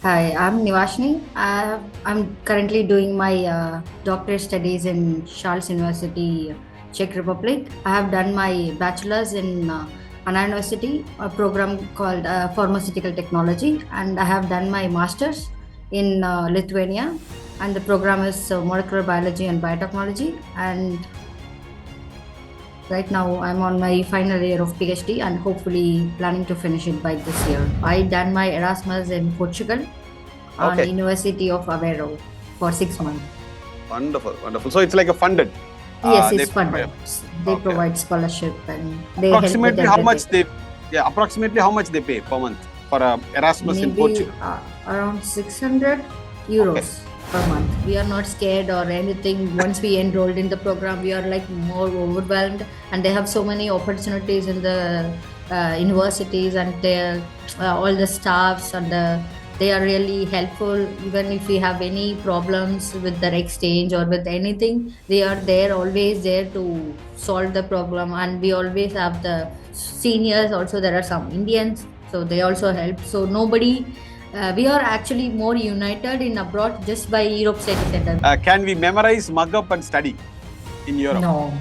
Hi, I'm Nivashni. I'm currently doing my doctorate studies in Charles University, Czech Republic. I have done my bachelor's in Anna University, a program called Pharmaceutical Technology, and I have done my master's in Lithuania, and the program is Molecular Biology and Biotechnology. And right now, I'm on my final year of PhD and hopefully planning to finish it by this year. I done my Erasmus in Portugal on Okay, University of Aveiro for 6 months. wonderful, wonderful. So it's like a funded. Yes, They it's provide. funded. They Okay. provide scholarship and they help with Approximately how much everything. approximately how much they pay per month for Erasmus in Maybe Portugal? around 600 Okay. euros per month. We are not scared or anything. Once we enrolled in the program, we are like more overwhelmed, and they have so many opportunities in the universities, and all the staffs and they are really helpful. Even if we have any problems with their exchange or with anything, they are there, always there to solve the problem. And we always have the seniors also. There are some Indians, so they also help. So nobody, we are actually more united in abroad just by Europe Study Center. Can we memorize, mug up, and study in Europe? No,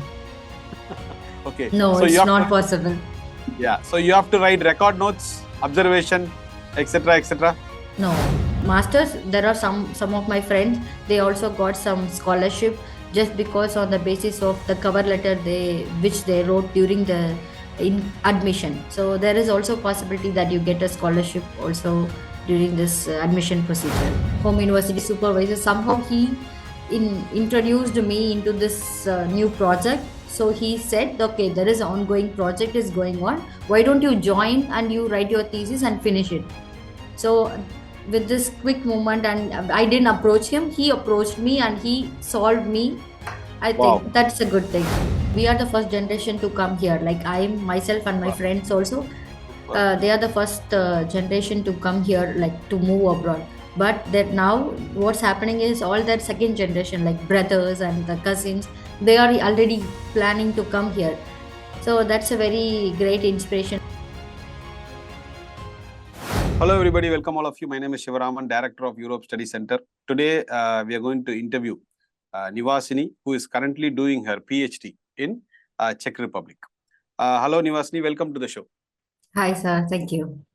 Okay. no, So you it's have not to, possible. yeah. So you have to write record notes, observation, etc., etc. No, masters. There are some of my friends. They also got some scholarship just because on the basis of the cover letter which they wrote during the in admission. So there is also possibility that you get a scholarship also during this admission procedure. Home university supervisor, somehow he introduced me into this new project. So he said, okay, there is an ongoing project is going on. Why don't you join and you write your thesis and finish it? So with this quick movement, and I didn't approach him, he approached me and he solved me. I Wow. think that's a good thing. We are the first generation to come here, like I myself and my Wow. friends also. Wow. They are the first generation to come here, like to move abroad. But that now what's happening is all that second generation, like brothers and the cousins, they are already planning to come here. So that's a very great inspiration. Hello, everybody. Welcome, all of you. My name is Shivaraman, Director of Europe Study Center. Today, we are going to interview Nivasini, who is currently doing her PhD in Czech Republic. Hello, Nivasini. Welcome to the show. Hi, sir. Thank you.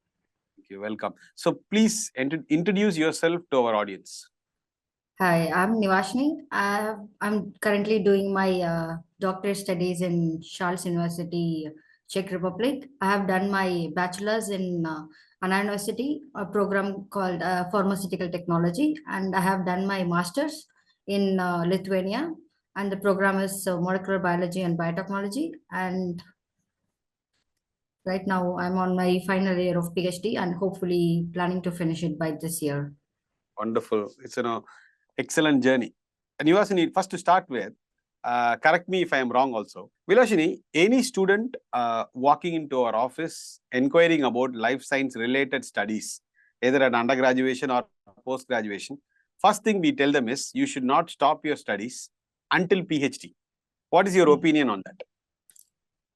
Thank you. Welcome. So, please introduce yourself to our audience. Hi, I'm Nivashni. I'm currently doing my doctorate studies in Charles University, Czech Republic. I have done my bachelor's in Anna University, a program called Pharmaceutical Technology, and I have done my master's in Lithuania, and the program is Molecular Biology and Biotechnology. And right now, I'm on my final year of PhD and hopefully planning to finish it by this year. Wonderful. It's an excellent journey. And Nivasini, first to start with, correct me if I am wrong also. Vilashini, any student walking into our office inquiring about life science related studies, either at undergraduate or post-graduation, first thing we tell them is you should not stop your studies until PhD. What is your opinion on that?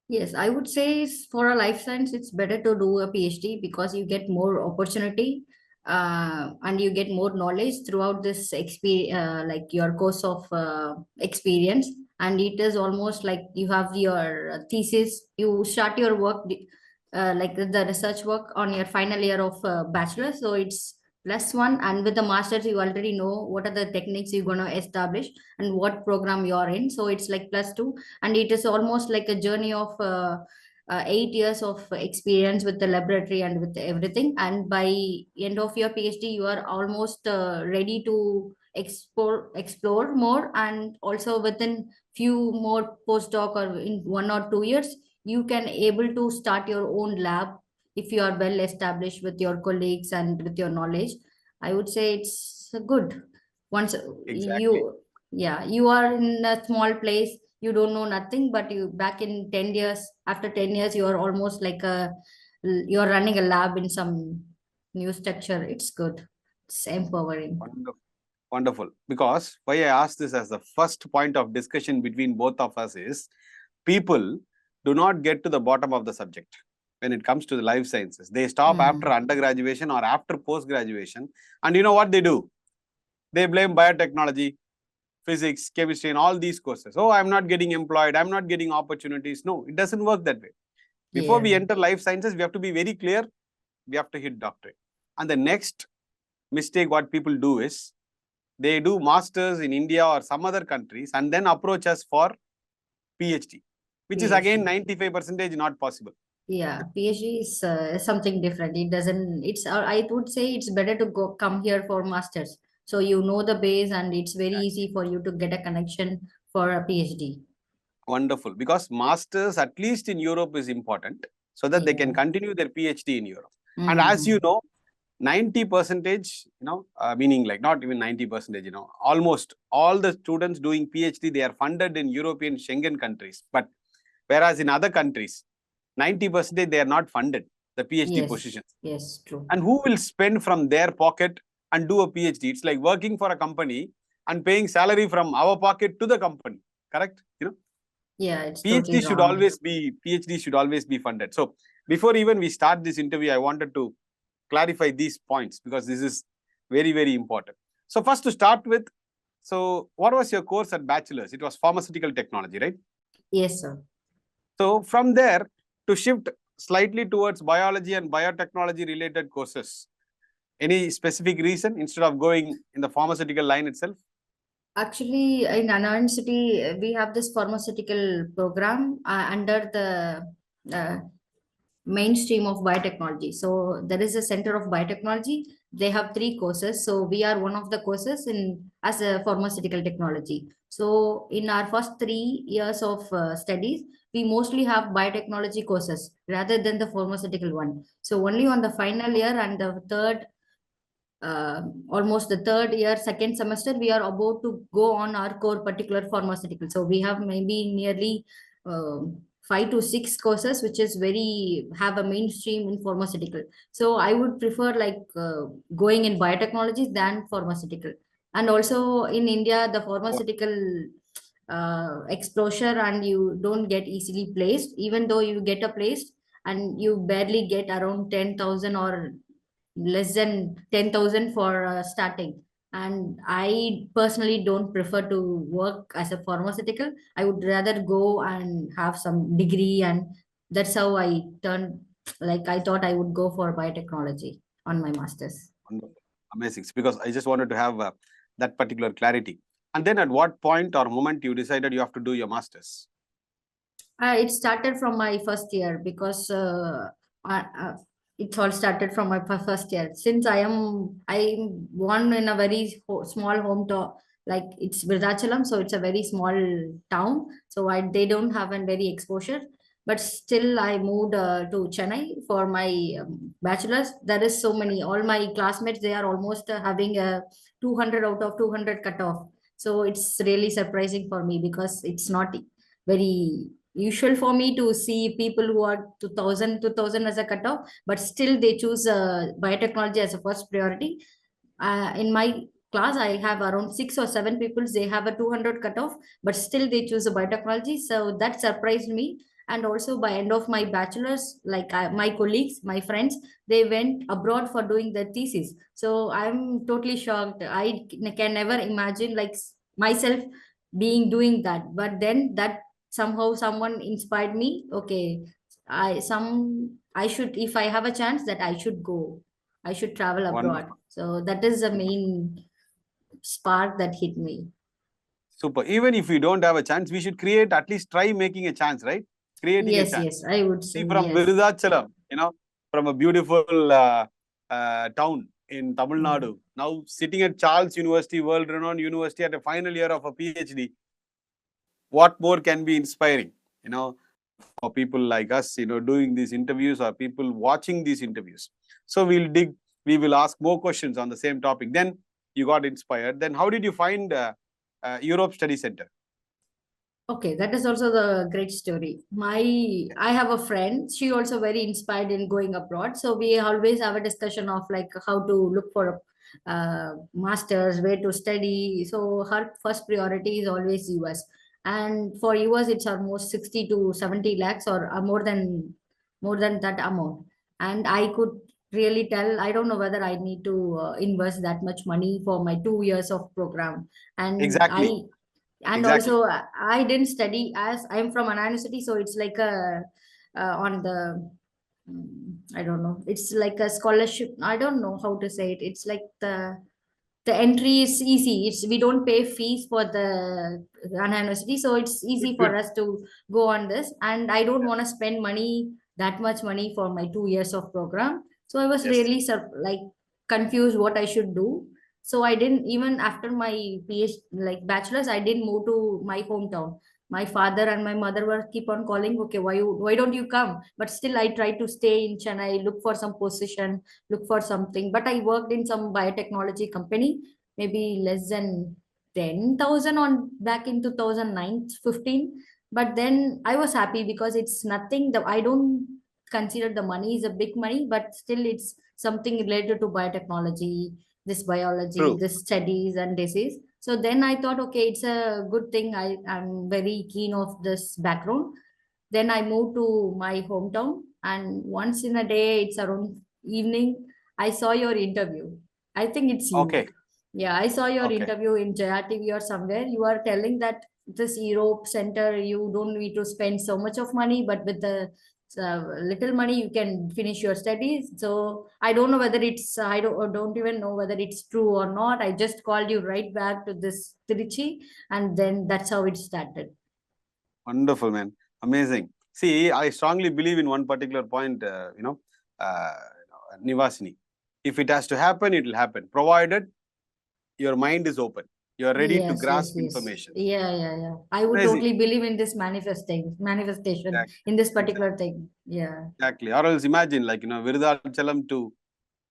Yes, I would say for a life science, it's better to do a PhD because you get more opportunity and you get more knowledge throughout this experience, like your course of experience. And it is almost like you have your thesis, you start your work, like the research work on your final year of bachelor. So it's plus one. And with the master's, you already know what are the techniques you're going to establish and what program you're in. So it's like plus two, and it is almost like a journey of 8 years of experience with the laboratory and with everything. And by end of your PhD, you are almost ready to explore more, and also within few more postdoc or in 1 or 2 years, you can able to start your own lab if you are well established with your colleagues and with your knowledge. I would say it's good. Once Exactly. yeah, you are in a small place, you don't know nothing, but you back in 10 years, after 10 years, you are almost like you're running a lab in some new structure. It's good, it's empowering. Wonderful. Wonderful. Because why I asked this as the first point of discussion between both of us is people do not get to the bottom of the subject. when it comes to the life sciences. They stop after undergraduation or after post-graduation. And you know what they do? They blame biotechnology, physics, chemistry, and all these courses. Oh, I'm not getting employed. I'm not getting opportunities. No, it doesn't work that way. Before we enter life sciences, we have to be very clear. We have to hit doctorate. And the next mistake what people do is they do masters in India or some other countries and then approach us for PhD, which is again 95% not possible. Yeah, PhD is something different. It doesn't, it's, I would say it's better to come here for masters. So you know the base and it's very easy for you to get a connection for a PhD. Wonderful, because masters, at least in Europe, is important so that they can continue their PhD in Europe. And as you know, 90%, meaning like not even 90%, almost all the students doing PhD, they are funded in European Schengen countries. But whereas in other countries, 90% they are not funded, the PhD positions. Yes, true. And who will spend from their pocket and do a PhD? It's like working for a company and paying salary from our pocket to the company, correct? Yeah, it's PhD totally should wrong. always be funded. So before even we start this interview, I wanted to clarify these points because this is very, very important. So first to start with, so what was your course at bachelor's? It was pharmaceutical technology, right? Yes, sir. So from there to shift slightly towards biology and biotechnology related courses, any specific reason instead of going in the pharmaceutical line itself? Actually, in Anna University, we have this pharmaceutical program under the mainstream of biotechnology. So there is a center of biotechnology. They have 3 courses. So we are one of the courses in as a pharmaceutical technology. So in our first 3 years of studies, we mostly have biotechnology courses rather than the pharmaceutical one. So only on the final year and the third almost the third year, second semester, we are about to go on our core particular pharmaceutical. So we have maybe nearly 5 to 6 courses, which is very have a mainstream in pharmaceutical. So I would prefer like going in biotechnology than pharmaceutical. And also in India, the pharmaceutical exposure and you don't get easily placed, even though you get a place and you barely get around 10,000 or less than 10,000 for starting. And I personally don't prefer to work as a pharmaceutical. I would rather go and have some degree, and that's how I turned. Like I thought I would go for biotechnology on my master's. Wonderful. Amazing. Because I just wanted to have that particular clarity. And then at what point or moment you decided you have to do your master's? It started from my first year because it all started from my first year. Since I'm born in a very small hometown, like it's Virdachalam, so it's a very small town. So they don't have a very exposure. But still, I moved to Chennai for my bachelor's. There is so many. All my classmates, they are almost having a 200 out of 200 cutoff. So it's really surprising for me because it's not very usual for me to see people who are 2000 as a cutoff, but still they choose biotechnology as a first priority. In my class, I have around 6 or 7 people, they have a 200 cutoff, but still they choose a biotechnology. So that surprised me. And also by end of my bachelor's, like my colleagues, my friends, they went abroad for doing their thesis. So I'm totally shocked. I can never imagine like myself being doing that. But then that somehow someone inspired me. Okay, I should, if I have a chance, that I should go, I should travel abroad. Wonderful. So that is the main spark that hit me. Super. Even if we don't have a chance, we should create, at least try making a chance, right? Creating a chance. Yes, I would say See, from yes. Virudhachalam, from a beautiful town in Tamil Nadu, now sitting at Charles University, world-renowned university, at a final year of a PhD. What more can be inspiring, for people like us, doing these interviews or people watching these interviews. So we will ask more questions on the same topic. Then you got inspired. Then how did you find Europe Study Center? Okay, that is also the great story. I have a friend. She also very inspired in going abroad. So we always have a discussion of like how to look for a masters, where to study. So her first priority is always US, and for US it's almost 60 to 70 lakhs or more than more than that amount. And I could really tell, I don't know whether I need to invest that much money for my 2 years of program. And Exactly. and Exactly. also I didn't study, as I'm from an university, so it's like a on the I don't know, it's like a scholarship. I don't know how to say it. It's like the entry is easy. It's we don't pay fees for the university, so it's Good, easy for good. us to go on this. And I don't want to spend money, that much money, for my 2 years of program. So I was Yes. really like confused what I should do. So I didn't, even after my PhD, like bachelor's, I didn't move to my hometown. My father and my mother were keep on calling, okay, why don't you come? But still I tried to stay in Chennai, look for some position, look for something. But I worked in some biotechnology company, maybe less than 10,000 on back in 2009, 15. But then I was happy because it's nothing that I don't consider the money is a big money, but still it's something related to biotechnology, this biology, True. this studies and disease. So then I thought, okay, it's a good thing. I'm very keen of this background. Then I moved to my hometown, and once in a day, it's around evening, I saw your interview. I think it's you. Okay. Yeah, I saw your Okay. interview in Jaya TV or somewhere. You are telling that this Europe center, you don't need to spend so much of money, but with the little money, you can finish your studies. So I don't know whether it's, I don't even know whether it's true or not. I just called you right back to this Trichy, and then that's how it started. Wonderful, man. Amazing. See, I strongly believe in one particular point, Nivasini. If it has to happen, it will happen, provided your mind is open. You are ready to Yes, yes, grasp yes. information. Yeah, yeah, yeah. I would Amazing. totally believe in this manifestation Exactly. in this Exactly. particular thing. Yeah. Exactly. Or else imagine, like, Virudhachalam to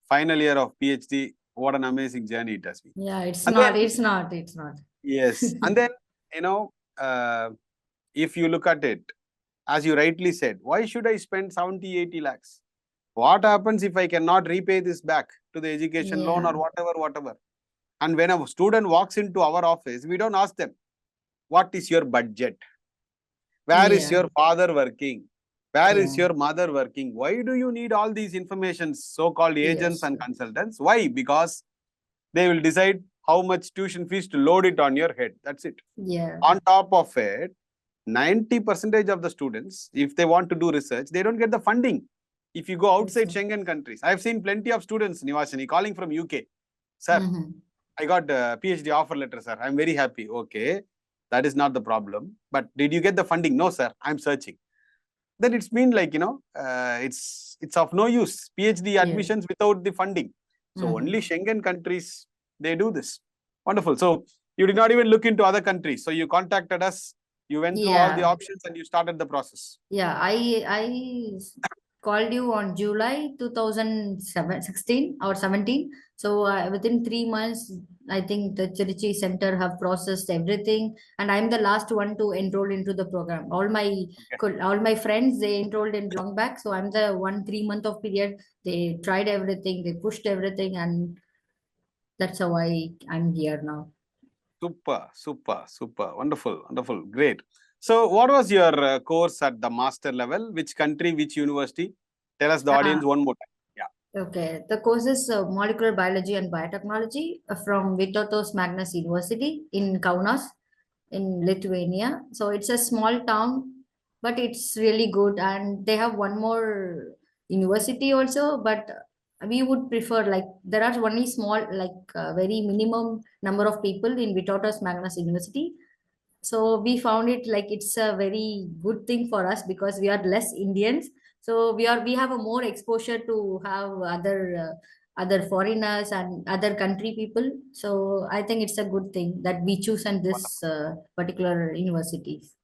final year of PhD. What an amazing journey it has been. Yeah, And then, it's not. yes. And then, you know, if you look at it, as you rightly said, why should I spend 70, 80 lakhs? What happens if I cannot repay this back to the education loan or Yeah, whatever, whatever? And when a student walks into our office, we don't ask them, what is your budget? Where is yeah, your father working? Where is yeah. your mother working? Why do you need all these information, so-called agents Yes, and consultants? Why? Because they will decide how much tuition fees to load it on your head. That's it. yeah. On top of it, 90% of the students, if they want to do research, they don't get the funding. If you go That's outside Schengen countries, I've seen plenty of students, Nivasini, calling from UK. Sir, mm-hmm. I got a PhD offer letter, sir. I'm very happy. Okay, that is not the problem. But did you get the funding? No, sir. I'm searching. Then it's been like, it's of no use. PhD Yeah. admissions without the funding. So Mm-hmm. only Schengen countries, they do this. Wonderful. So you did not even look into other countries. So you contacted us, you went through all the Yeah. options and you started the process. Yeah, called you on July 2016 or 17. So within 3 months, I think the Chirichi Center have processed everything, and I'm the last one to enroll into the program. Okay. All my friends, they enrolled in long back, so I'm the one 3 month of period. They tried everything, they pushed everything, and that's how I'm here now. Super, super, super. Wonderful, wonderful. Great. So what was your course at the master level? Which country, which university? Tell us the Uh, audience one more time. Yeah. Okay, the course is molecular biology and biotechnology from Vytautas Magnus University in Kaunas in Lithuania. So it's a small town, but it's really good. And they have one more university also, but we would prefer, like, there are only small, like very minimum number of people in Vytautas Magnus University. So we found it like it's a very good thing for us because we are less Indians. So we have a more exposure to have other foreigners and other country people. So I think it's a good thing that we choose on this particular universities.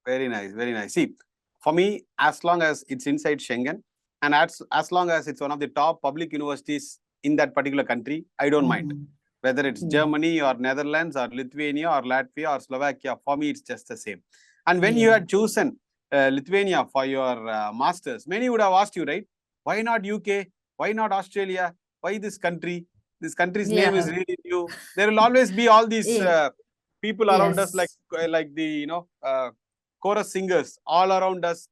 Very nice, very nice. See, for me, as long as it's inside Schengen and as long as it's one of the top public universities in that particular country, I don't mind. Mm-hmm. Whether it's Yeah. Germany or Netherlands or Lithuania or Latvia or Slovakia, for me, it's just the same. And when you Yeah. had chosen Lithuania for your masters, many would have asked you, right? Why not UK? Why not Australia? Why this country? This country's name is Yeah. really new. There will always be all these Eh, people around us, yes. like the chorus singers all around us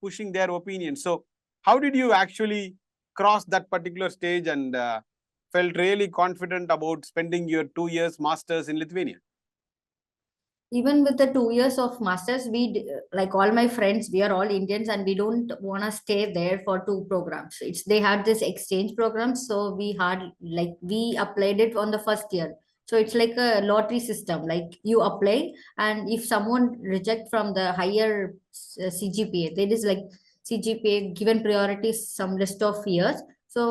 pushing their opinion. So how did you actually cross that particular stage and felt really confident about spending your 2 years masters in Lithuania? Even with the 2 years of masters, like all my friends, we are all Indians and we don't want to stay there for two programs. They had this exchange program, so we applied it on the first year. So it's like a lottery system, like you apply, and if someone reject from the higher CGPA, that is like CGPA given priority some list of years. So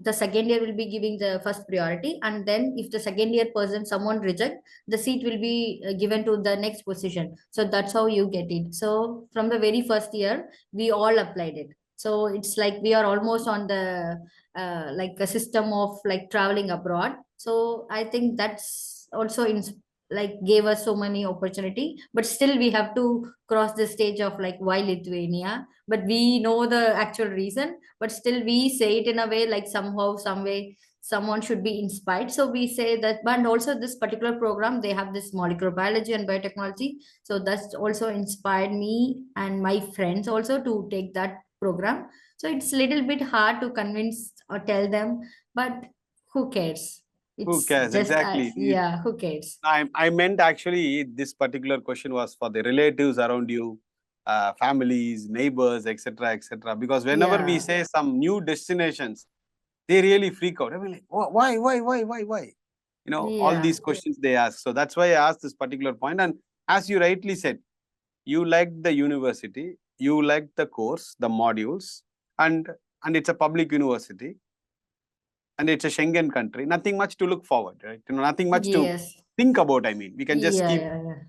the second year will be giving the first priority, and then if the second year person someone reject, the seat will be given to the next position. So that's how you get it. So from the very first year we all applied it. So it's like we are almost on the like a system of like traveling abroad. So I think that's also in like gave us so many opportunity, but still we have to cross the stage of like why Lithuania, but we know the actual reason, but still we say it in a way like somehow some way someone should be inspired. So we say that, but also this particular program, they have this molecular biology and biotechnology. So that's also inspired me and my friends also to take that program. So it's a little bit hard to convince or tell them, but who cares? Who It's cares? just, Exactly. yeah, who cares? I meant actually this particular question was for the relatives around you, families, neighbors, etc., etc. Because whenever we Yeah, say some new destinations, they really freak out. I mean, like, why? All yeah. these questions they ask. So that's why I asked this particular point. And as you rightly said, you liked the university, you liked the course, the modules, and and it's a public university, and it's a Schengen country. Nothing much to look forward, right? Nothing much to Yes. think about. I mean, we can just Yeah, keep yeah, yeah.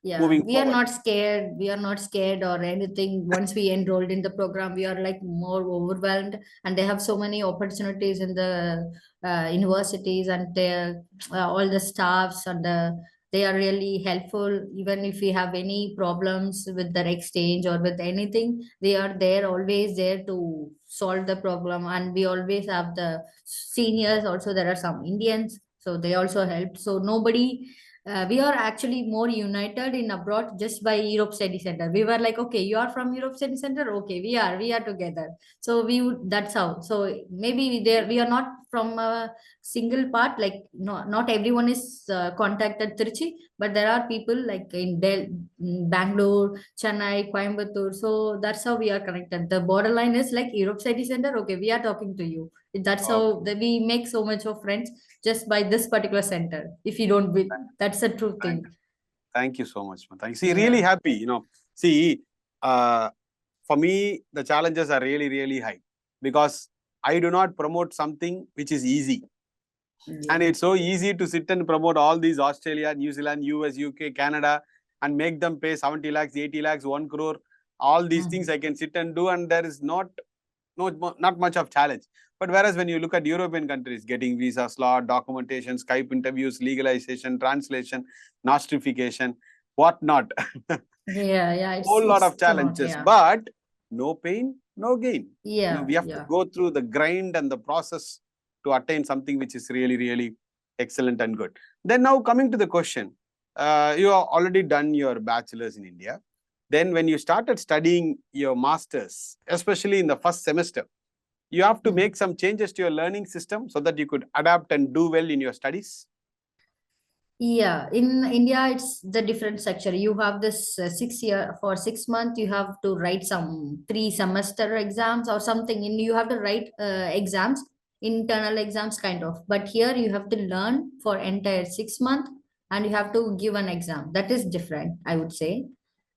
Yeah, moving we are forward. not scared. We are not scared or anything. Once we enrolled in the program, we are like more overwhelmed, and they have so many opportunities in the universities, and all the staffs and they are really helpful. Even if we have any problems with the exchange or with anything, they are there always there to solve the problem. And we always have the seniors. Also, there are some Indians, so they also helped. So nobody we are actually more united in abroad just by Europe Study Center. We were like, okay, you are from Europe Study Center, okay, we are together. So that's how. So maybe we are not from a single part. Like not everyone is contacted Trichy, but there are people like in Bangalore, Chennai, Coimbatore. So that's how we are connected. The borderline is like Europe Study Center. Okay, we are talking to you. That's how Okay. that we make so much of friends just by this particular center. If you don't that's a true Thank, thing. thank you so much, Mata. See, really Yeah. happy. See, uh, for me, the challenges are really, really high because I do not promote something which is easy. Yeah. And it's so easy to sit and promote all these Australia, New Zealand, US, UK, Canada, and make them pay 70 lakhs, 80 lakhs, 1 crore. All these things I can sit and do, and there is not much of challenge. But whereas when you look at European countries, getting visa slot, documentation, Skype interviews, legalization, translation, nostrification, whatnot, Yeah, yeah, whole lot it's of too much. challenges, Yeah. but no pain, no gain. Yeah, We have to yeah. go through the grind and the process to attain something which is really, really excellent and good. Then now coming to the question, you have already done your bachelor's in India. Then when you started studying your master's, especially in the first semester, you have to Mhm. make some changes to your learning system so that you could adapt and do well in your studies. Yeah, in India, it's the different section. You have this 6 year for 6 months. You have to write some 3 semester exams or something. And you have to write exams, internal exams kind of. But here you have to learn for entire 6 months, and you have to give an exam. That is different, I would say.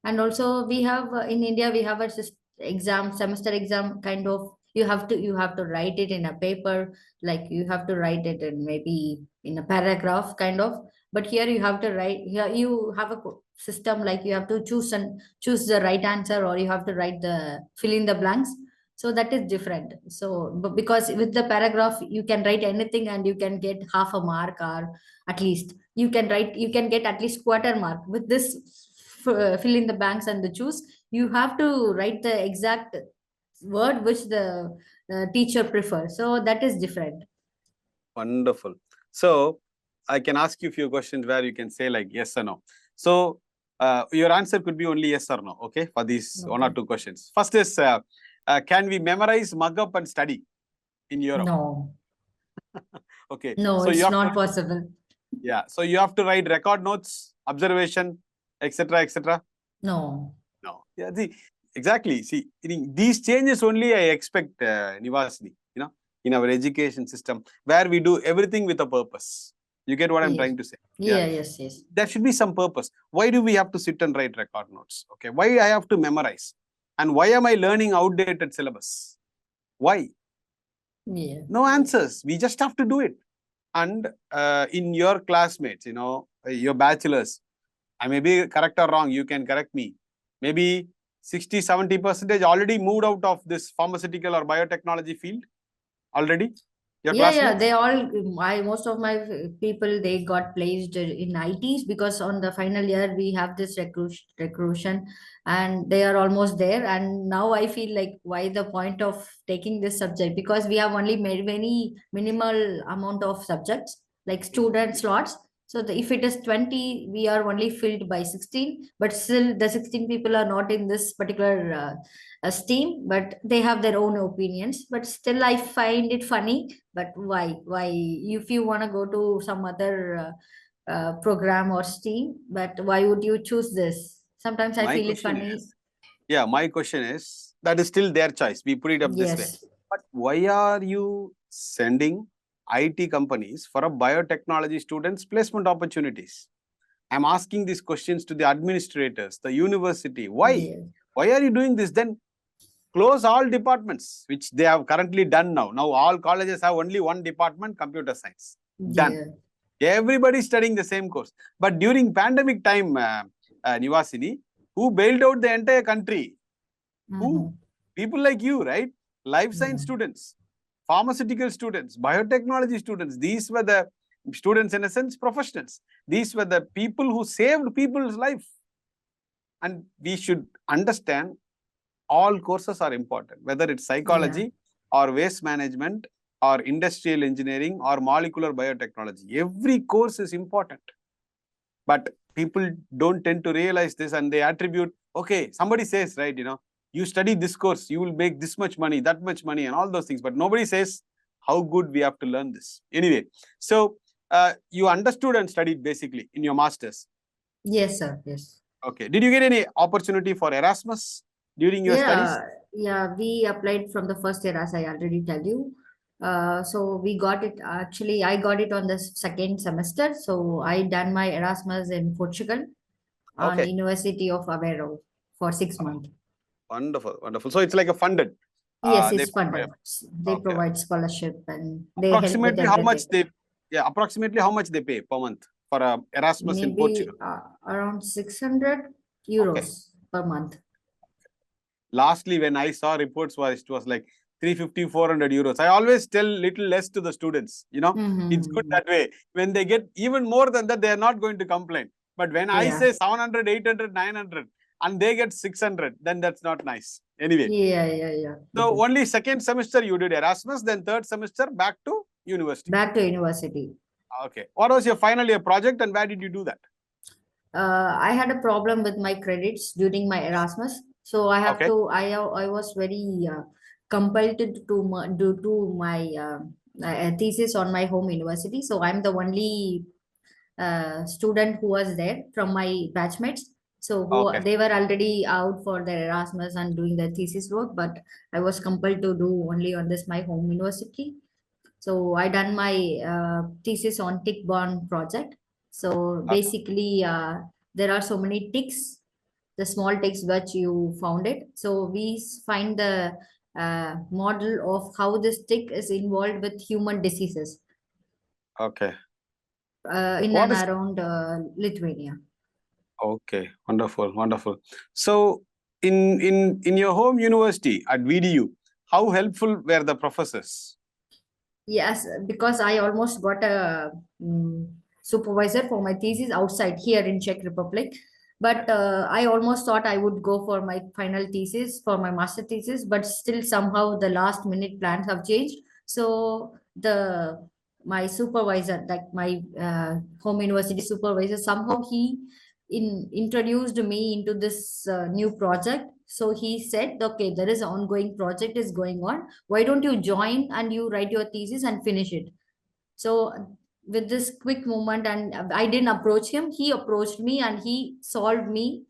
And also we have in India we have a exam semester exam kind of. You have to write it in a paper, like you have to write it in maybe in a paragraph kind of. But here you have to write, here you have a system like you have to choose the right answer, or you have to write the fill in the blanks. So that is different. So but because with the paragraph you can write anything and you can get half a mark, or at least you can get at least quarter mark. With this fill in the blanks and the choose, you have to write the exact word which the teacher prefers. So that is different. Wonderful. So I can ask you a few questions where you can say like yes or no. So Your answer could be only yes or no, okay, for these one or Okay. two questions. First is, can we memorize, mug up and study in Europe? No, Okay, no, so you it's have to, not possible. yeah, so you have to write record notes, observation, etc., etc. No. No. Yeah, exactly. See, these changes only I expect, Nivasini, in our education system, where we do everything with a purpose. You get what I'm Yes. trying to say? Yeah, yes, yes. There should be some purpose. Why do we have to sit and write record notes? Okay. Why I have to memorize? And why am I learning outdated syllabus? Why? Yeah. No answers. We just have to do it. And in your classmates, your bachelors, I may be correct or wrong, you can correct me. Maybe 60-70% already moved out of this pharmaceutical or biotechnology field already. Your Yeah, classmates? they all, most of my people, they got placed in ITs because on the final year we have this recruitment and they are almost there. And now I feel like why the point of taking this subject, because we have only made very minimal amount of subjects like student slots. So if it is 20, we are only filled by 16, but still the 16 people are not in this particular steam, but they have their own opinions. But still, I find it funny. But why? Why? If you want to go to some other program or stream, but why would you choose this? Sometimes I My feel it question funny. is, my question is, that is still their choice. We put it up this way. Yes. But why are you sending IT companies for a biotechnology students placement opportunities? I'm asking these questions to the administrators, the university. Why? Yeah. Why are you doing this? Then close all departments, which they have currently done now. Now all colleges have only one department, computer science. Done. Yeah. Everybody studying the same course. But during pandemic time, Nivasini, who bailed out the entire country? Who? Mhm. People like you, right? Life Yeah. science students, pharmaceutical students, biotechnology students. These were the students, in a sense, professionals. These were the people who saved people's life. And we should understand all courses are important, whether it's Yeah. psychology or waste management or industrial engineering or molecular biotechnology. Every course is important. But people don't tend to realize this and they attribute, okay, somebody says, right, you study this course, you will make this much money, that much money, and all those things. But nobody says how good we have to learn this. Anyway, so you understood and studied basically in your master's. Yes, sir. Yes. Okay. Did you get any opportunity for Erasmus during your studies? Yeah, we applied from the first year, as I already tell you. So we got it. Actually, I got it on the second semester. So I done my Erasmus in Portugal on Okay. University of Aveiro for 6 months. Wonderful, wonderful. So it's like a funded. Yes, They it's funded. They okay. provide scholarship and they help with Approximately how much everything. approximately how much they pay per month for Erasmus in Maybe Portugal? around 600 Okay. euros per month. Lastly, when I saw reports, it was like 350, 400 euros. I always tell little less to the students. It's good Mm-hmm. that way. When they get even more than that, they are not going to complain. But when I Yeah. say 700, 800, 900, and they get 600, then that's not nice. Anyway. Yeah. So only second semester you did Erasmus, then third semester back to university. Back to university. Okay. What was your final year project and where did you do that? I had a problem with my credits during my Erasmus, so I have Okay. to. I was very compelled to do my thesis on my home university. So I'm the only student who was there from my batchmates. So who Okay. they were already out for their Erasmus and doing their thesis work, but I was compelled to do only on this my home university. So I done my thesis on tick-borne project. So Okay. basically, there are so many ticks, the small ticks which you found it. So we find the model of how this tick is involved with human diseases Okay. in What and is around Lithuania. okay? Wonderful, wonderful. So in your home university at VDU, how helpful were the professors? Yes, because I almost got a supervisor for my thesis outside here in Czech Republic. But I almost thought I would go for my final thesis, for my master thesis, but still somehow the last minute plans have changed. So my supervisor, like my home university supervisor, somehow he introduced me into this new project. So he said, okay, there is an ongoing project is going on. Why don't you join and you write your thesis and finish it? So with this quick movement, and I didn't approach him, he approached me and he solved me.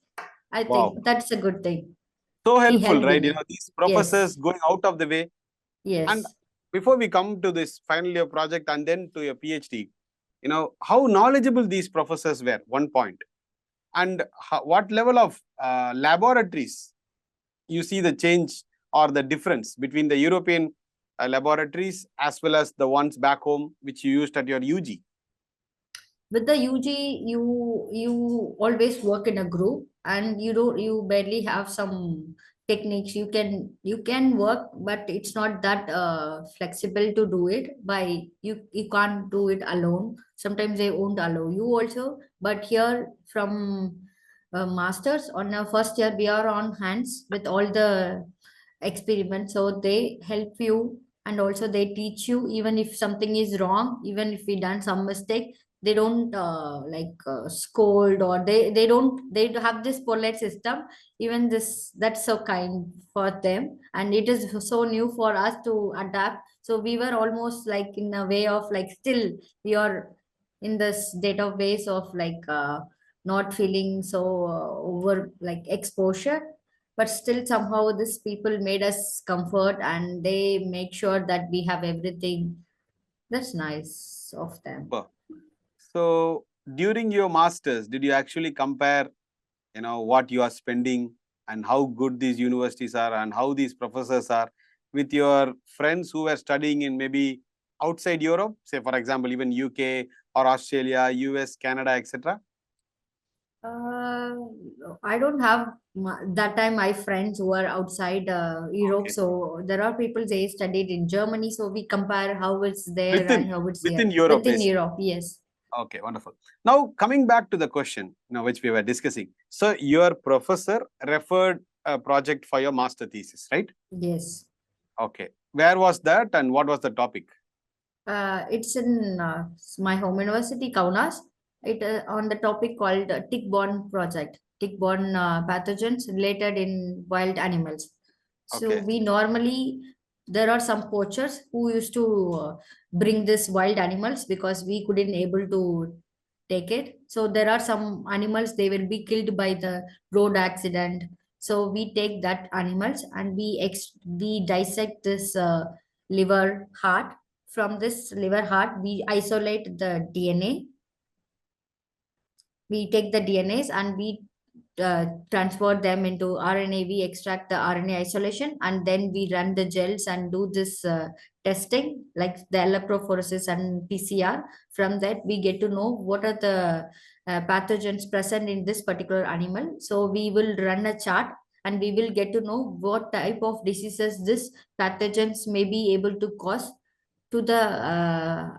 I Wow. think that's a good thing. So He helpful, helped right? me. These Yes, professors going out of the way. And yes. before we come to this final year project and then to your PhD, how knowledgeable these professors were, one point. And what level of laboratories you see the change or the difference between the European laboratories as well as the ones back home which you used at your UG? With the UG, you always work in a group, and you barely have some techniques. You can work, but it's not that flexible to do it by you can't do it alone. Sometimes they won't allow you also. But here from masters on our first year, we are on hands with all the experiments, so they help you, and also they teach you even if something is wrong, even if we done some mistake. They don't scold, or they have this polite system. Even this, that's so kind for them, and it is so new for us to adapt. So we were almost like in a way of like still we are in this database of not feeling so over like exposure, but still somehow these people made us comfort and they make sure that we have everything. That's nice of them. Super. So during your masters, did you actually compare, what you are spending and how good these universities are and how these professors are with your friends who were studying in maybe outside Europe, say for example, even UK or Australia, US, Canada, etc.? Uh, I don't have that time my friends who are outside Europe. Okay. So there are people they studied in Germany. So we compare how it's there Within and how it's here within Europe, within basically. Europe. Yes. Okay, wonderful. Now, coming back to the question, which we were discussing. So, your professor referred a project for your master thesis, right? Yes. Okay. Where was that and what was the topic? It's in my home university, Kaunas. It on the topic called tick-borne project, tick-borne pathogens related in wild animals. So Okay. we normally there are some poachers who used to bring this wild animals because we couldn't able to take it. So there are some animals they will be killed by the road accident. So we take that animals and we dissect this liver heart. From this liver heart we isolate the DNA. We take the DNAs and we transfer them into RNA. We extract the RNA isolation and then we run the gels and do this testing like the electrophoresis and PCR. From that, we get to know what are the pathogens present in this particular animal. So we will run a chart and we will get to know what type of diseases this pathogens may be able to cause to the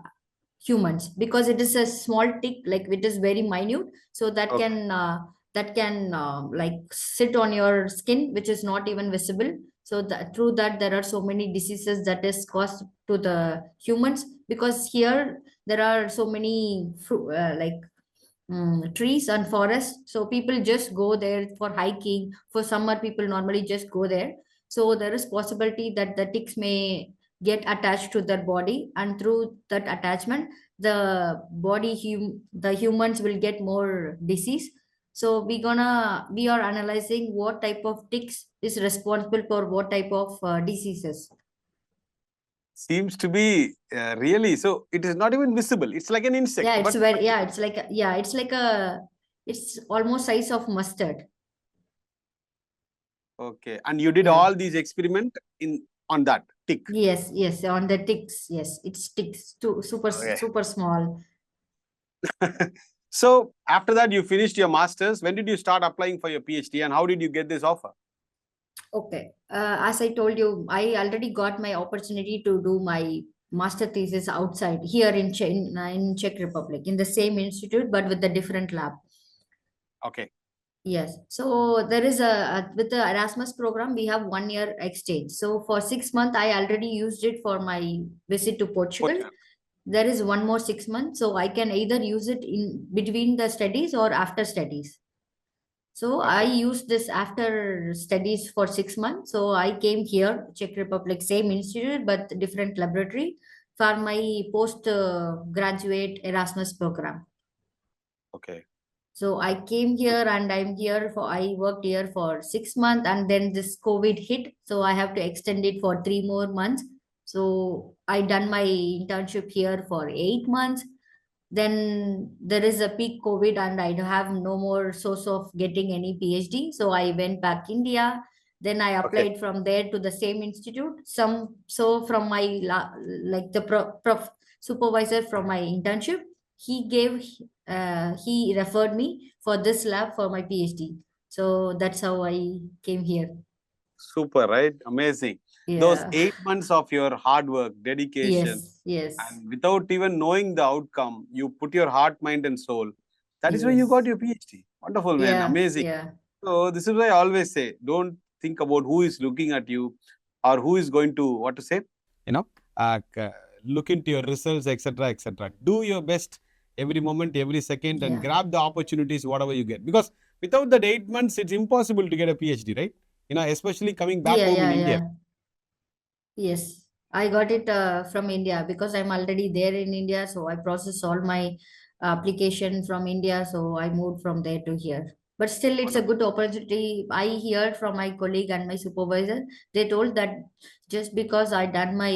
humans, because it is a small tick, like it is very minute, so Okay. that can like sit on your skin, which is not even visible. So that through that there are so many diseases that is caused to the humans, because here there are so many trees and forests, so people just go there for hiking. For summer, people normally just go there. So there is possibility that the ticks may get attached to their body, and through that attachment the humans will get more disease. So we are analyzing what type of ticks is responsible for what type of diseases. Seems to be really, so it is not even visible. It's like an insect, Yeah, it's but very, yeah, it's like a, it's almost size of mustard. okay. And you did Yeah. all these experiment on that tick. Yes, yes, on the ticks. Yes, it's ticks too, Okay. super small. So after that, you finished your masters. When did you start applying for your PhD and how did you get this offer? Okay. As I told you, I already got my opportunity to do my master thesis outside here in Czech Republic in the same institute but with a different lab. Okay. Yes. So there is with the Erasmus program we have 1 year exchange. So for 6 months I already used it for my visit to Portugal. Portugal. There is one more 6 months, so I can either use it in between the studies or after studies. So I Okay. used this after studies for 6 months. So I came here, Czech Republic, same institute but different laboratory for my post graduate Erasmus program. Okay. So I came here and I worked here for 6 months and then this COVID hit. So I have to extend it for 3 more months. So I done my internship here for 8 months. Then there is a peak COVID and I have no more source of getting any PhD. So I went back India. Then I Okay. applied from there to the same institute. So from my like the prof supervisor from my internship, he referred me for this lab for my PhD. So that's how I came here. Super, right? Amazing. Those Yeah. 8 months of your hard work, dedication, Yes. Yes. and without even knowing the outcome, you put your heart, mind, and soul. That is why you got Yes. your PhD. Wonderful, man. Yeah. Amazing. Yeah. So this is why I always say, don't think about who is looking at you or who is going to what to say. You know, look into your results, etc., etc. Do your best every moment, every second, and Yeah. grab the opportunities whatever you get. Because without that 8 months, it's impossible to get a PhD, right? Especially coming back Yeah. home in Yeah. India. Yeah. Yes, I got it from India because I'm already there in India. So I process all my application from India. So I moved from there to here. But still, it's a Wonderful. good opportunity. I heard from my colleague and my supervisor. They told that just because I done my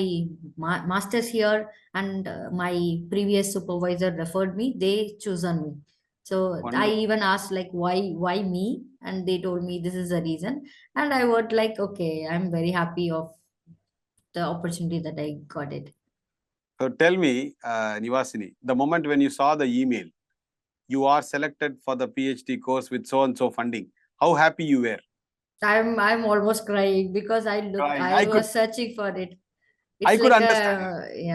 masters here and my previous supervisor referred me, they chosen me. So I Wonderful. even asked like why me, and they told me this is the reason. And I was like, okay, I'm very happy of the opportunity that I got it. So tell me, Nivasini, the moment when you saw the email, you are selected for the PhD course with so and so funding. How happy you were? I'm almost crying because Crying. I was searching for it. I It's could like understand. a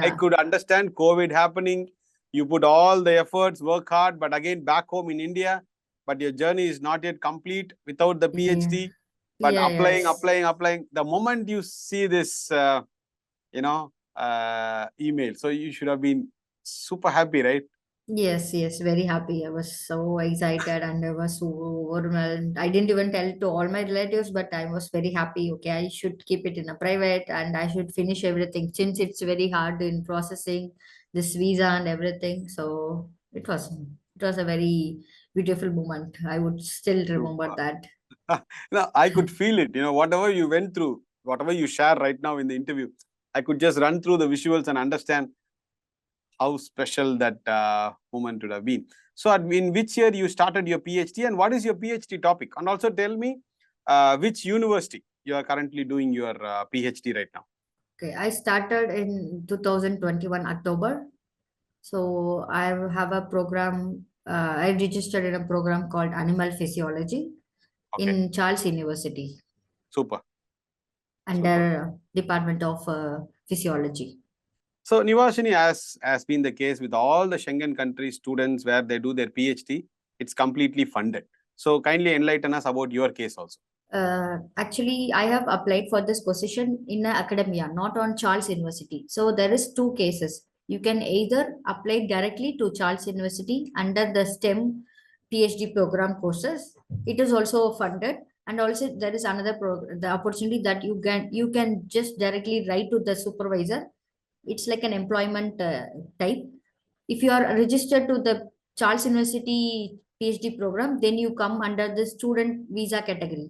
I yeah, could understand COVID happening. You put all the efforts, work hard, but again back home in India, but your journey is not yet complete without the yeah, PhD. But yeah, applying, yes. applying, applying. The moment you see this, email, so you should have been super happy, right? Yes, yes, very happy. I was so excited and I was so overwhelmed. I didn't even tell to all my relatives, but I was very happy. Okay, I should keep it in a private and I should finish everything since it's very hard in processing this visa and everything. So it was a very beautiful moment. I would still remember Super. that. No, I could feel it. Whatever you went through, whatever you share right now in the interview, I could just run through the visuals and understand how special that moment would have been. So, in which year you started your PhD, and what is your PhD topic? And also tell me which university you are currently doing your PhD right now. Okay, I started in 2021 October. So I have a program. I registered in a program called Animal Physiology Okay, in Charles University super, super. under Department of Physiology. So, Nivashini, as has been the case with all the Schengen country students where they do their PhD, it's completely funded. So, kindly enlighten us about your case also. Actually, I have applied for this position in academia, not on Charles University. So there is two cases. You can either apply directly to Charles University under the STEM PhD program courses. It is also funded, and also there is another the opportunity that you can just directly write to the supervisor. It's like an employment type. If you are registered to the Charles University PhD program, then you come under the student visa category.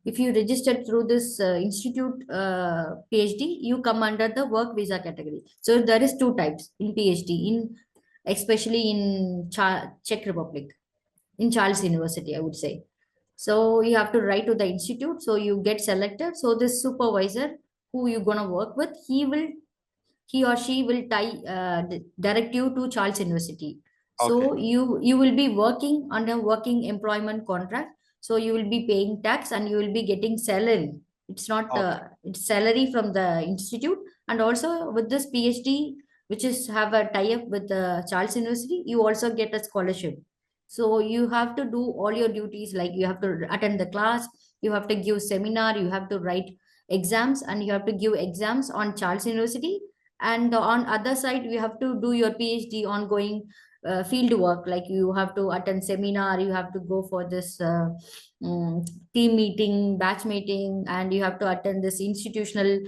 If you registered through this institute PhD, you come under the work visa category. So there is two types in PhD, in especially in Czech Republic, in Charles University, I would say. So you have to write to the institute. So you get selected. So this supervisor who you're gonna work with, he or she will direct you to Charles University. So Okay, you will be working under working employment contract. So you will be paying tax and you will be getting salary. It's not okay, it's salary from the institute. And also with this PhD, which is have a tie up with the Charles University, you also get a scholarship. So you have to do all your duties, like you have to attend the class, you have to give seminar, you have to write exams, and you have to give exams on Charles University. And on other side, you have to do your PhD ongoing field work, like you have to attend seminar, you have to go for this mm, team meeting, batch meeting, and you have to attend this institutional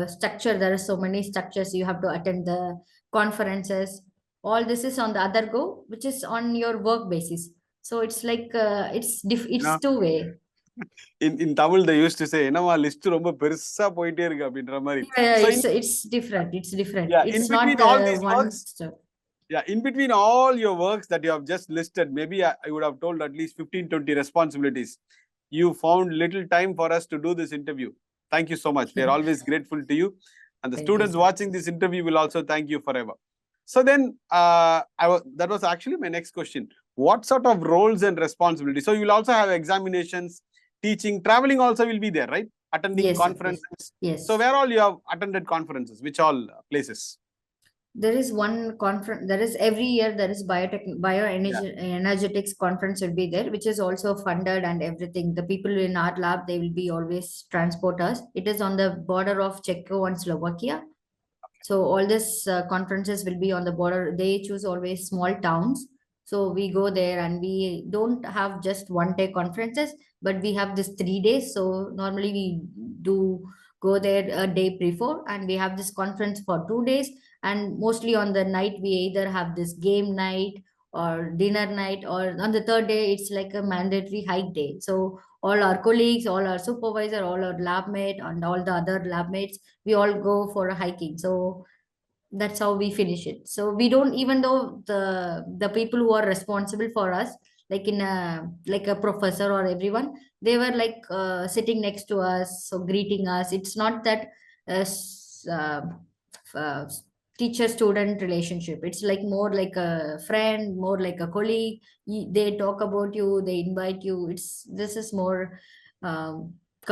structure. There are so many structures, you have to attend the conferences. All this is on the other go, which is on your work basis. So it's like You it's know, two way. in Tamil they used to say, என்னமா list ரொம்ப பெருசா போயிட்டே இருக்கு அப்படின்ற மாதிரி. Yeah, So it's different. It's different. yeah, in It's not between all these one works, stuff. yeah, in between all your works that you have just listed, maybe I would have told at least 15-20 responsibilities. You found little time for us to do this interview. Thank you so much. We are always grateful to you. And the Thank you, students sir. watching this interview will also thank you forever. So then, that was actually my next question. What sort of roles and responsibilities? So you will also have examinations, teaching, traveling also will be there, right? Attending Yes, sir. conferences. Yes. So where all you have attended conferences? Which all places? There is one conference. There is every year there is Yeah. energetics conference will be there, which is also funded and everything. The people in our lab, they will be always transport us. It is on the border of Czech and Slovakia. So all these conferences will be on the border. They choose always small towns. So we go there and we don't have just one day conferences, but we have this 3 days. So normally we do go there a day before, and we have this conference for 2 days. And mostly on the night, we either have this game night or dinner night, or on the third day, it's like a mandatory hike day. So all our colleagues, all our supervisor, all our lab mate, and all the other lab mates, we all go for a hiking. So that's how we finish it. So we don't, even though the people who are responsible for us, like in a like a professor or everyone, they were like sitting next to us, so greeting us. It's not that uh, s- uh, uh, teacher student relationship. It's like more like a friend, more like a colleague. They talk about you, they invite you. It's This is more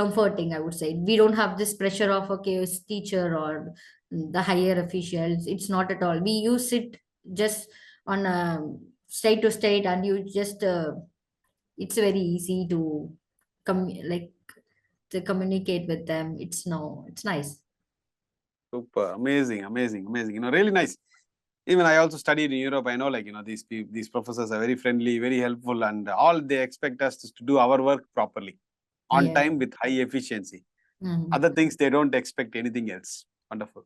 comforting, I would say. We don't have this pressure of, okay, it's teacher or the higher officials. It's not at all. We use it just on a state to state, and you just it's very easy to like to communicate with them. It's nice. Super, amazing, amazing, amazing. Really nice. Even I also studied in Europe. I know, like, these professors are very friendly, very helpful, and all they expect us is to do our work properly, on Yeah. time with high efficiency. Mhm. Other things they don't expect anything else. Wonderful.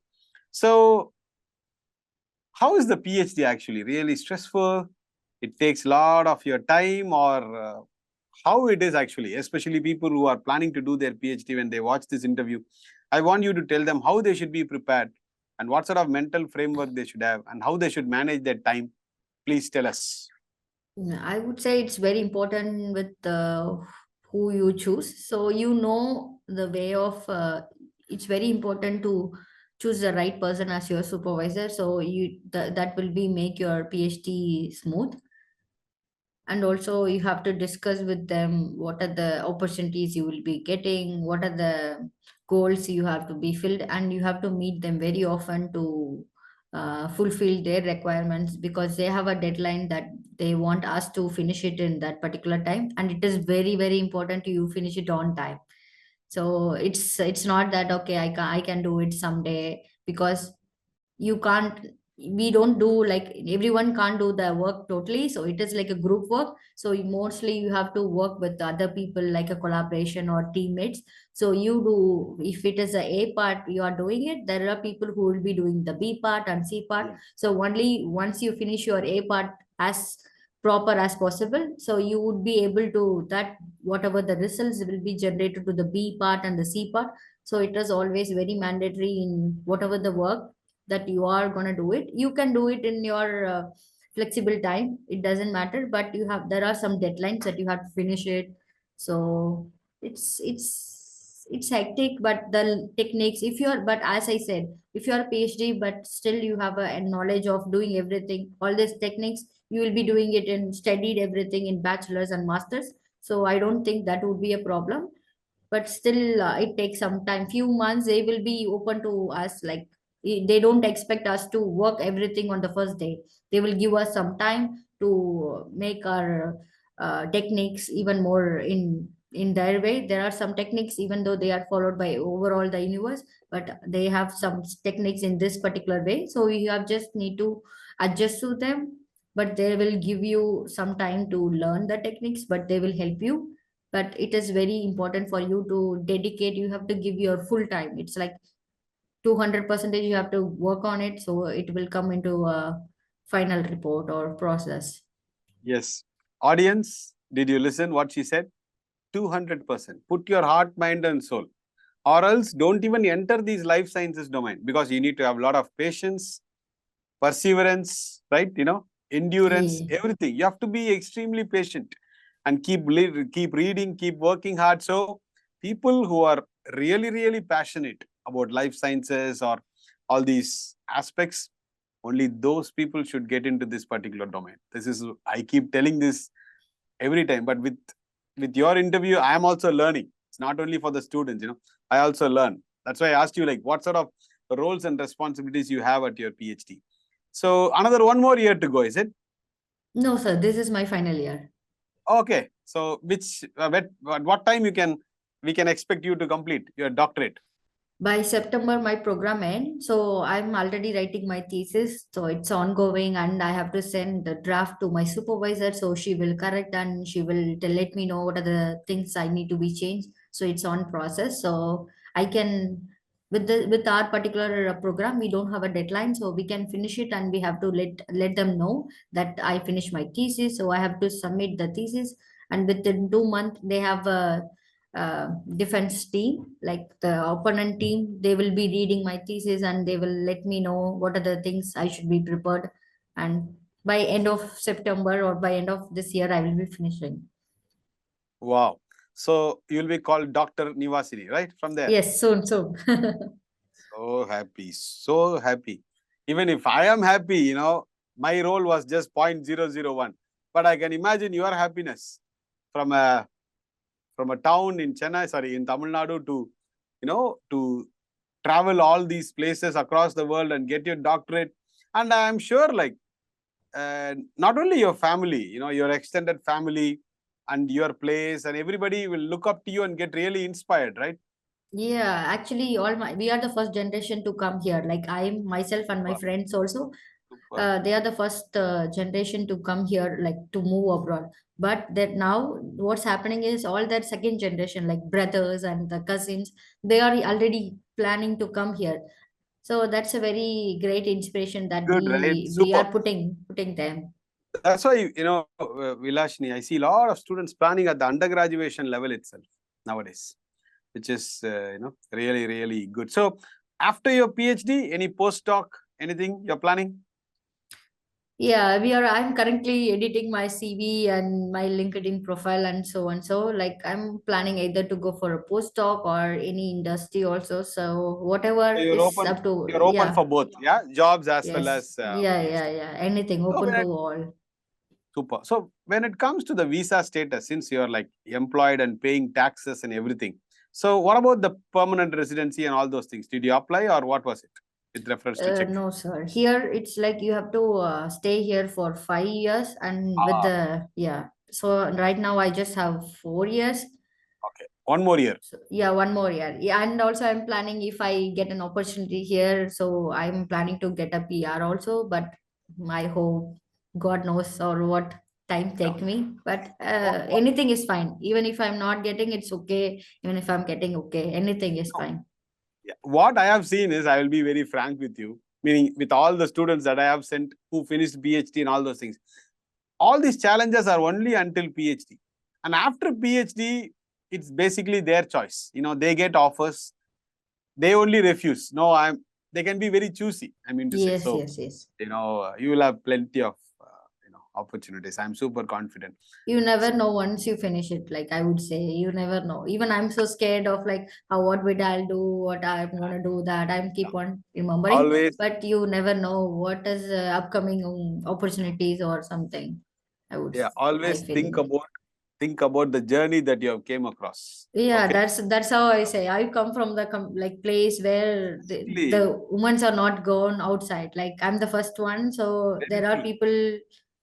So, how is the PhD actually? Really stressful? It takes a lot of your time, or how it is actually, especially people who are planning to do their PhD when they watch this interview. I want you to tell them how they should be prepared and what sort of mental framework they should have and how they should manage their time. Please tell us. I would say it's very important with who you choose. So you know the way of. It's very important to choose the right person as your supervisor. So that will be make your PhD smooth. And also you have to discuss with them what are the opportunities you will be getting, what are the goals you have to be filled, and you have to meet them very often to fulfill their requirements, because they have a deadline that they want us to finish it in that particular time, and it is very very important to you finish it on time. So it's not that, okay, I can do it someday, because you can't. We don't do, like, everyone can't do the work totally, so it is like a group work. So mostly you have to work with other people, like a collaboration or teammates. So you do, if it is a part you are doing it, there are people who will be doing the B part and C part. Yeah. So only once you finish your A part as proper as possible, so you would be able to that whatever the results will be generated to the B part and the C part. So it is always very mandatory in whatever the work that you are going to do it. You can do it in your flexible time, it doesn't matter, but there are some deadlines that you have to finish it. So it's hectic, but the techniques, if you're but as I said, if you're a PhD but still you have a knowledge of doing everything, all these techniques, you will be doing it and studied everything in bachelor's and masters. So I don't think that would be a problem. But still it takes some time, few months. They will be open to us, like they don't expect us to work everything on the first day. They will give us some time to make our techniques even more in their way. There are some techniques, even though they are followed by overall the universe, but they have some techniques in this particular way, so you have just need to adjust to them. but they will give you some time to learn the techniques, but they will help you. But it is very important for you to dedicate. You have to give your full time. It's like 200% you have to work on it, so it will come into a final report or process. Yes. Audience, did you listen what she said? 200%. Put your heart, mind, and soul. Or else don't even enter these life sciences domain, because you need to have a lot of patience, perseverance, right? Endurance, Yeah. everything. You have to be extremely patient and keep reading, keep working hard. So people who are really, really passionate about life sciences or all these aspects, only those people should get into this particular domain. I keep telling this every time, but with your interview, I am also learning. It's not only for the students, I also learn. That's why I asked you, like, what sort of roles and responsibilities you have at your PhD. So another one more year to go, is it? No, sir, this is my final year. Okay. So what time we can expect you to complete your doctorate? By September, my program ends. So I'm already writing my thesis. So it's ongoing, and I have to send the draft to my supervisor. So she will correct and she will let me know what are the things I need to be changed. So it's on process. So I can, with our particular program, we don't have a deadline, so we can finish it, and we have to let them know that I finished my thesis. So I have to submit the thesis, and within 2 months they have a defense team, like the opponent team. They will be reading my thesis and they will let me know what are the things I should be prepared. And by end of September or by end of this year, I will be finishing. Wow. So you'll be called Dr. Nivasini, right? From there. Yes, soon, soon. So happy, so happy. Even if I am happy, my role was just 0.001. But I can imagine your happiness from a town in Chennai, sorry, in Tamil Nadu to travel all these places across the world and get your doctorate. And I am sure, like, not only your family, your extended family and your place and everybody will look up to you and get really inspired, right? Yeah, actually, we are the first generation to come here. Like I'm myself and my Super, friends also. super. They are the first generation to come here, like to move abroad. But that now, what's happening is all that second generation, like brothers and the cousins, they are already planning to come here. So that's a very great inspiration that Good, right? we Super. are putting them. That's why, Vilashni, I see a lot of students planning at the undergraduation level itself nowadays, which is, really, really good. So after your PhD, any postdoc, anything you're planning? Yeah, we are. I'm currently editing my CV and my LinkedIn profile and so on. So, like, I'm planning either to go for a postdoc or any industry also. So, So whatever is up to, you're open yeah, for both, yeah? Jobs as well yes, as yeah, yeah, PhD. yeah. Anything So open when to it, all. super. So when it comes to the visa status, since you're like employed and paying taxes and everything, so what about the permanent residency and all those things? Did you apply or what was it with reference to Czech? No, sir. Here it's like you have to stay here for 5 years, and with Ah, the yeah. So right now I just have 4 years. okay. One more year. So, yeah, one more year. Yeah, and also I'm planning if I get an opportunity here, so I'm planning to get a PR also. But I hope God knows or what time No. take me. But What, what, anything is fine. Even if I'm not getting, it's okay. Even if I'm getting, okay, anything is no. fine. Yeah. What I have seen is, I will be very frank with you, meaning with all the students that I have sent who finished PhD and all those things, all these challenges are only until PhD. And after PhD, it's basically their choice. They get offers, they only refuse. No, they can be very choosy, I mean to say. Yes, So, yes, yes. you will have plenty of, opportunities. I'm super confident. You never So, know once you finish it. Like I would say, you never know. Even I'm so scared of like how what will I'll do, what I'm gonna do. That I'm keep on remembering, always, but you never know what is upcoming opportunities or something. I would, yeah, I always feel. think about the journey that you have came across. Yeah, Okay. that's how I say. I come from the like place where Exactly. the women's are not gone outside. Like I'm the first one, so Very there are true. people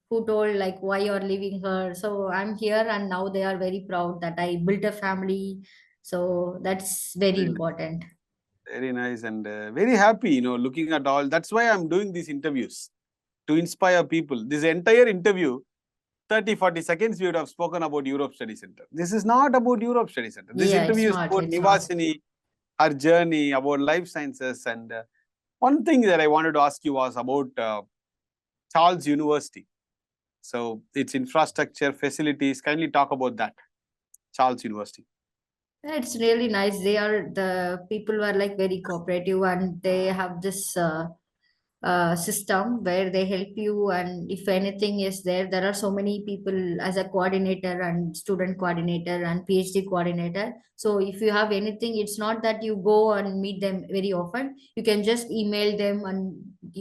who told like why you're leaving her. So I'm here, and now they are very proud that I built a family. So that's very Very nice. important. Very nice and very happy, looking at all. That's why I'm doing these interviews. to inspire people. This entire interview, 30-40 seconds, we would have spoken about Europe Study Center. This is not about Europe Study Center. This Yeah, it's interview is not. about It's not. Nivasini, her journey, about life sciences. And one thing that I wanted to ask you was about Charles University. So its infrastructure, facilities. Kindly talk about that, Charles University. It's really nice. The people were like very cooperative, and they have this system where they help you. And if anything is there, there are so many people as a coordinator and student coordinator and PhD coordinator. So if you have anything, it's not that you go and meet them very often. You can just email them, and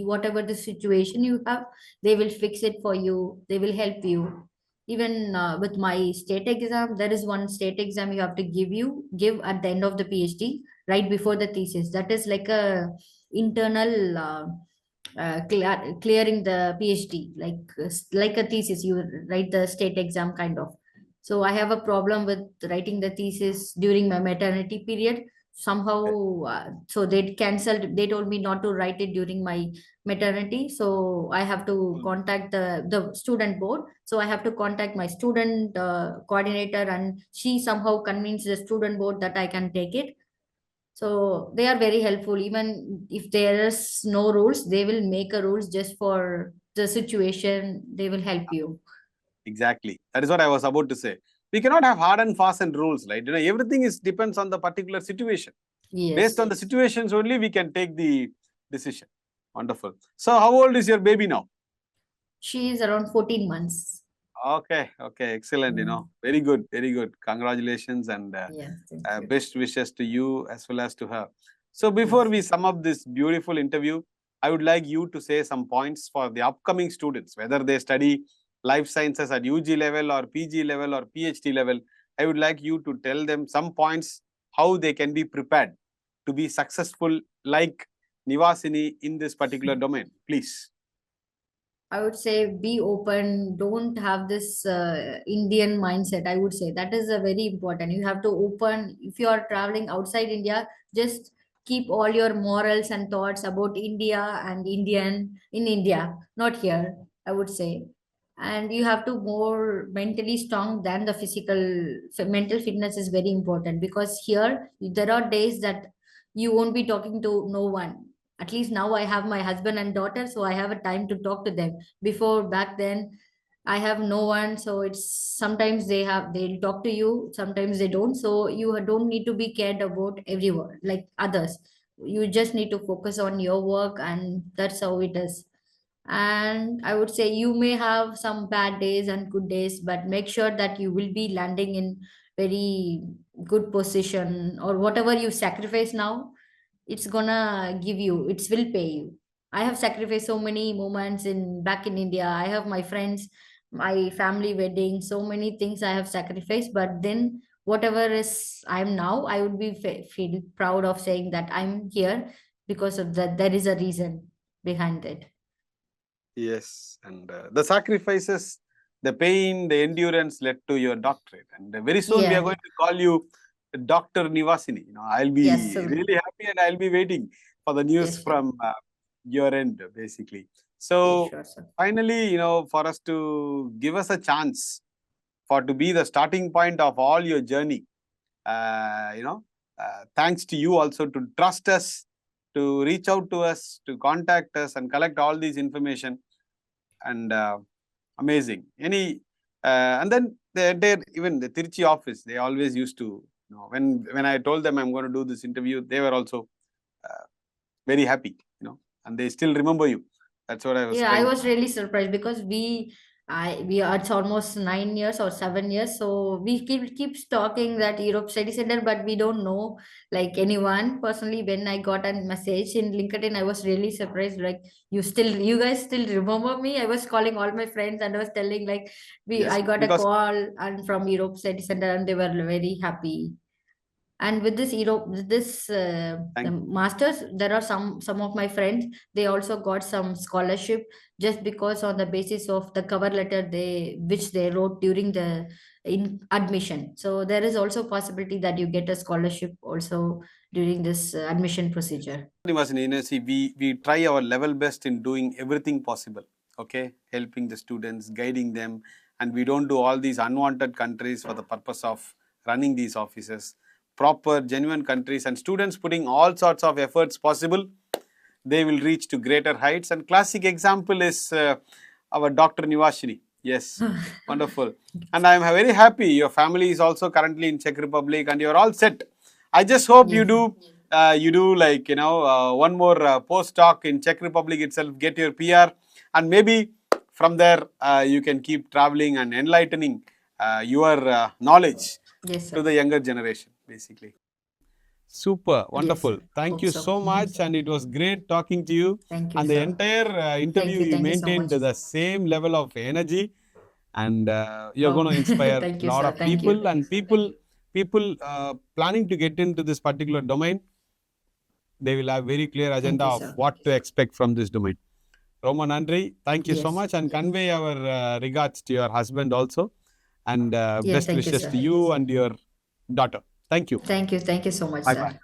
whatever the situation you have, they will fix it for you. They will help you. Even with my state exam, there is one state exam you have to give at the end of the PhD, right before the thesis. That is like a internal clearing the PhD, like a thesis. You write the state exam kind of. So I have a problem with writing the thesis during my maternity period. Somehow, so they canceled. They told me not to write it during my maternity. So I have to contact the student board. So I have to contact my student coordinator, and she somehow convinced the student board that I can take it. So they are very helpful. Even if there is no rules, they will make a rules just for the situation. They will help you. Exactly. That is what I was about to say. We cannot have hard and fast and rules, right? Everything is depends on the particular situation. Based Yes. on the situations only, we can take the decision. Wonderful. So, how old is your baby now? She is around 14 months. Okay, excellent. Very good, very good. Congratulations and Yeah, thank you. best wishes to you as well as to her. So, before we sum up this beautiful interview, I would like you to say some points for the upcoming students, whether they study life sciences at UG level or PG level or PhD level. I would like you to tell them some points how they can be prepared to be successful like Nivasini in this particular domain. Please. I would say be open. Don't have this Indian mindset. I would say that is a very important. You have to open. If you are traveling outside India, just keep all your morals and thoughts about India and Indian in India, not here. I would say, and you have to more mentally strong than the physical. Mental fitness is very important, because here there are days that you won't be talking to no one. At least now I have my husband and daughter, so I have a time to talk to them. Before, back then, I have no one. So it's sometimes they'll talk to you, sometimes they don't. So you don't need to be cared about everyone like others. You just need to focus on your work, and that's how it is. And I would say you may have some bad days and good days, but make sure that you will be landing in very good position, or whatever you sacrifice now, it's gonna give you, it will pay you. I have sacrificed so many moments in back in India. I have my friends, my family wedding, so many things I have sacrificed. But then whatever is I'm now, I would be feel proud of saying that I'm here because of that. There is a reason behind it. Yes, and the sacrifices, the pain, the endurance led to your doctorate. And very soon we are Yeah. going to call you Dr. Nivasini. I'll Yes, be soon. really happy and I'll be waiting for the news Yes, sure. from your end, basically. Yes, So sure, sir. finally, for us to give us a chance for to be the starting point of all your journey, thanks to you also to trust us, to reach out to us, to contact us and collect all these information. And amazing. And then even the Trichy office, they always used to, when I told them I'm going to do this interview, they were also very happy, and they still remember you. That's what I was Yeah, I trying. was really surprised because we are, it's almost 9 years or 7 years. So we keeps talking that Europe Study Center, but we don't know like anyone personally. When I got a message in LinkedIn, I was really surprised. Like you guys still remember me? I was calling all my friends and I was telling like Yes, I got a because call and from Europe Study Center, and they were very happy. And with this Europe, with this the thank you. masters, there are some of my friends, they also got some scholarship just because on the basis of the cover letter which they wrote during the in admission. So there is also possibility that you get a scholarship also during this admission procedure. See, we try our level best in doing everything possible. okay, helping the students, guiding them, and we don't do all these unwanted countries for the purpose of running these offices. Proper, genuine countries and students putting all sorts of efforts possible, they will reach to greater heights. And classic example is our Dr. Nivashini. Yes, wonderful. And I am very happy your family is also currently in Czech Republic and you are all set. I just hope Yes. you do like, one more postdoc in Czech Republic itself, get your PR, and maybe from there you can keep traveling and enlightening your knowledge Yes, to sir. the younger generation, basically. Super, wonderful. sir. Thank Hope you so. so much, and it was great talking to you. Thank you, And the sir. entire interview, you Thank you so maintained much. the same level of energy, and you're Oh, going to inspire a thank you, lot sir. of Thank you. people, and people planning to get into this particular domain. They will have very clear Thank agenda you, of sir. what to expect from this domain. Roman Andre, thank you so Yes. much, and convey our regards to your husband also, and Yeah, best thank you, wishes sir. to you and your daughter. Thank you. Thank you so much, Bye sir. bye.